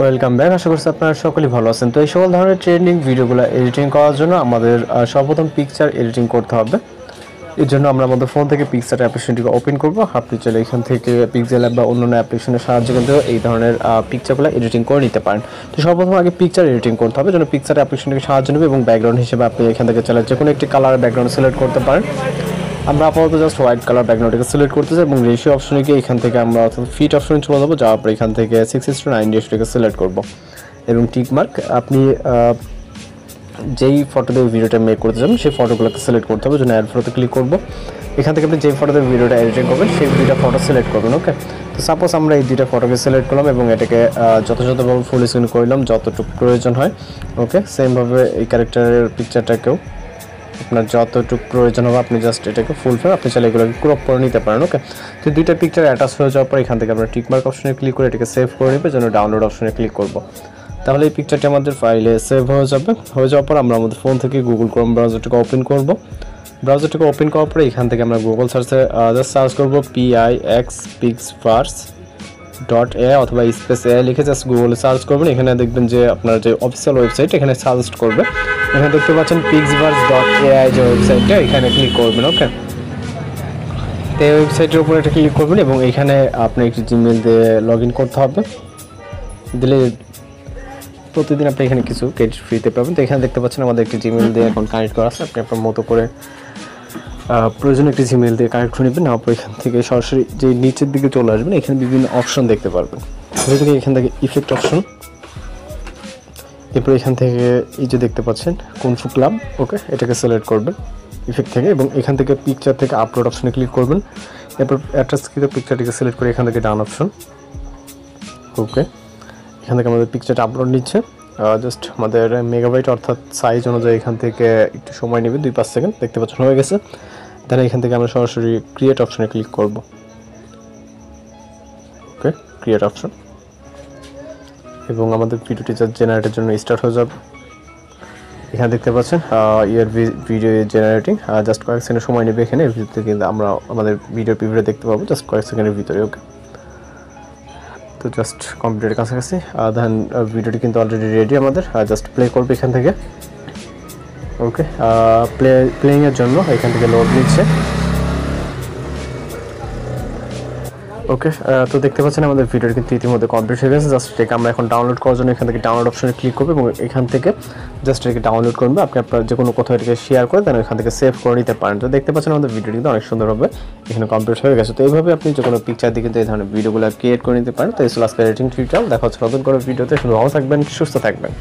Welcome back. আশা করছি আপনারা সকলেই ভালো আছেন। তো এই সকল ধরনের ট্রেন্ডিং ভিডিওগুলো এডিটিং করার জন্য আমাদের সর্বপ্রথম পিকচার এডিটিং করতে হবে। এর জন্য আমরা আমাদের ফোন থেকে পিকচার অ্যাপ্লিকেশনটিকে ওপেন করব। আপনি চাইলে এখান থেকে পিক্সেল অ্যাপ বা অন্যান্য অ্যাপ্লিকেশনের সাহায্যে কিন্তু এই ধরনের পিকচারগুলো এডিটিং করে নিতে পারেন। তো সর্বপ্রথম আগে পিকচার এডিটিং করতে হবে, যেন পিকচার অ্যাপ্লিকেশনটিকে সাহায্য নেবে এবং ব্যাকগ্রাউন্ড হিসেবে আপনি এখান থেকে চাইলে যে কোনো একটি কালার ব্যাকগ্রাউন্ড সিলেক্ট করতে পারেন। আমরা আপাতত জাস্ট হোয়াইট কালার ব্যাকগ্রাউন্ডটাকে সিলেক্ট করতে চাই এবং রেশিও অপশনে গিয়ে এখান থেকে আমরা ফিট অপশনে চলে যাবো, যাওয়ার পর এখান থেকে 6:9 রেশিওটাকে সিলেক্ট করব এবং টিক মার্ক। আপনি যেই ফটো দিয়ে ভিডিওটা মেক করতে যাবেন সেই ফটোগুলোকে সিলেক্ট করতে হবে, জন্য অ্যাড ফটোতে ক্লিক করব। এখান থেকে আপনি যেই ফটোতে ভিডিওটা এডিটিং করবেন সেই দুইটা ফটো সিলেক্ট করবেন। ওকে, তো সাপোজ আমরা এই দুইটা ফটোকে সিলেক্ট করলাম এবং এটাকে যথাযথভাবে ফুল স্ক্রিন করলাম যতটুকু প্রয়োজন হয়। ওকে, সেমভাবে এই ক্যারেক্টারের পিকচারটাকেও আপনার যতটুকু প্রয়োজন হবে আপনি জাস্ট এটাকে ফুল ফ্রেম আপনি চাইলে এগুলোকে ক্রপ করে নিতে পারেন। ওকে, তো দুইটা পিকচার অ্যাটাচ হয়ে যাওয়ার পর এখান থেকে আমরা টিকমার্ক অপশনে ক্লিক করে এটাকে সেভ করে নেবে, যেন ডাউনলোড অপশনে ক্লিক করব। তাহলে এই পিকচারটি আমাদের ফাইলে সেভ হয়ে যাবে। হয়ে যাওয়ার পর আমরা আমাদের ফোন থেকে গুগল ক্রোম ব্রাউজারটাকে ওপেন করব। ব্রাউজারটাকে ওপেন করার পরে এখান থেকে আমরা গুগল সার্চে জাস্ট সার্চ করবো pixvars.ai অথবা স্পেস এআই লিখে জাস্ট গুগলে সার্চ করবেন। এখানে দেখবেন যে আপনার যে অফিসিয়াল ওয়েবসাইট এখানে সাজেস্ট করবে। এখানে দেখতে পাচ্ছেন pixvars.ai যে ওয়েবসাইটটা, এখানে ক্লিক করবেন। ওকে, তো এই ওয়েবসাইটের উপরে একটা ক্লিক করবেন এবং এখানে আপনি একটি জিমেল দিয়ে লগ ইন করতে হবে। দিলে প্রতিদিন আপনি এখানে কিছু ক্রেডিট ফ্রিতে পাবেন। তো এখানে দেখতে পাচ্ছেন আমাদের একটি জিমেল দিয়ে এখন কানেক্ট করা আছে। আপনি আপনার মতো করে প্রয়োজনীয় একটি জিমেল দিয়ে কানেক্ট করে নেবেন। তারপর এখান থেকে সরাসরি যে নিচের দিকে চলে আসবেন, এখানে বিভিন্ন অপশন দেখতে পারবেন। এখান থেকে ইফেক্ট অপশন, এরপর এখান থেকে এই যে দেখতে পাচ্ছেন কুনফু ক্লাব। ওকে, এটাকে সিলেক্ট করবেন ইফেক্ট থেকে এবং এখান থেকে পিকচার থেকে আপলোড অপশনে ক্লিক করবেন। এরপর অ্যাটাচকৃত পিকচারটিকে সিলেক্ট করে এখান থেকে ডান অপশন। ওকে, এখান থেকে আমাদের পিকচারটা আপলোড নিচ্ছে। জাস্ট আমাদের মেগাবাইট অর্থাৎ সাইজ অনুযায়ী এখান থেকে একটু সময় নেবে, 2-5 সেকেন্ড। দেখতে পাচ্ছেন হয়ে গেছে। দেন এখান থেকে আমরা সরাসরি ক্রিয়েট অপশনে ক্লিক করব। ওকে, ক্রিয়েট অপশন এবং আমাদের ভিডিওটি জাস্ট জেনারেটের জন্য স্টার্ট হয়ে যাবে। এখানে দেখতে পাচ্ছেন ইয়ার ভিডিও জেনারেটিং, জাস্ট কয়েক সেকেন্ডের সময় নেবে। এখানে ভিডিওতে কিন্তু আমরা আমাদের ভিডিও প্রিভিউটা দেখতে পাবো জাস্ট কয়েক সেকেন্ডের ভিতরে। ওকে, তো জাস্ট কমপ্লিটের কাছাকাছি। দেন ভিডিওটি কিন্তু অলরেডি রেডি আমাদের, জাস্ট প্লে করবে এখান থেকে। ওকে, প্লেইংয়ের জন্য এখান থেকে লোড নিচ্ছে। ওকে, তো দেখতে পাচ্ছেন আমাদের ভিডিওটি কিন্তু ইতিমধ্যে কমপ্লিট হয়ে গেছে। জাস্ট এটাকে আমরা এখন ডাউনলোড করার জন্য এখান থেকে ডাউনলোড অপশনে ক্লিক করবো এবং এখান থেকে জাস্ট এটাকে ডাউনলোড করবে। আপনি আপনার যে কোনো কোথাও এটাকে শেয়ার করে দেন, এখান থেকে সেভ করে নিতে পারেন। তো দেখতে পাচ্ছেন আমাদের ভিডিওটি কিন্তু অনেক সুন্দরভাবে এখানে কমপ্লিট হয়ে গেছে। তো এইভাবে আপনি যে কোনো পিকচার দিয়ে কিন্তু এই ধরনের ভিডিওগুলো ক্রিয়েট করে নিতে পারেন। তো এই ছিল আজকের এডিটিং টিউটোরিয়াল। দেখা হচ্ছে নতুন কোনো ভিডিওতে। ভালো থাকবেন, সুস্থ থাকবেন।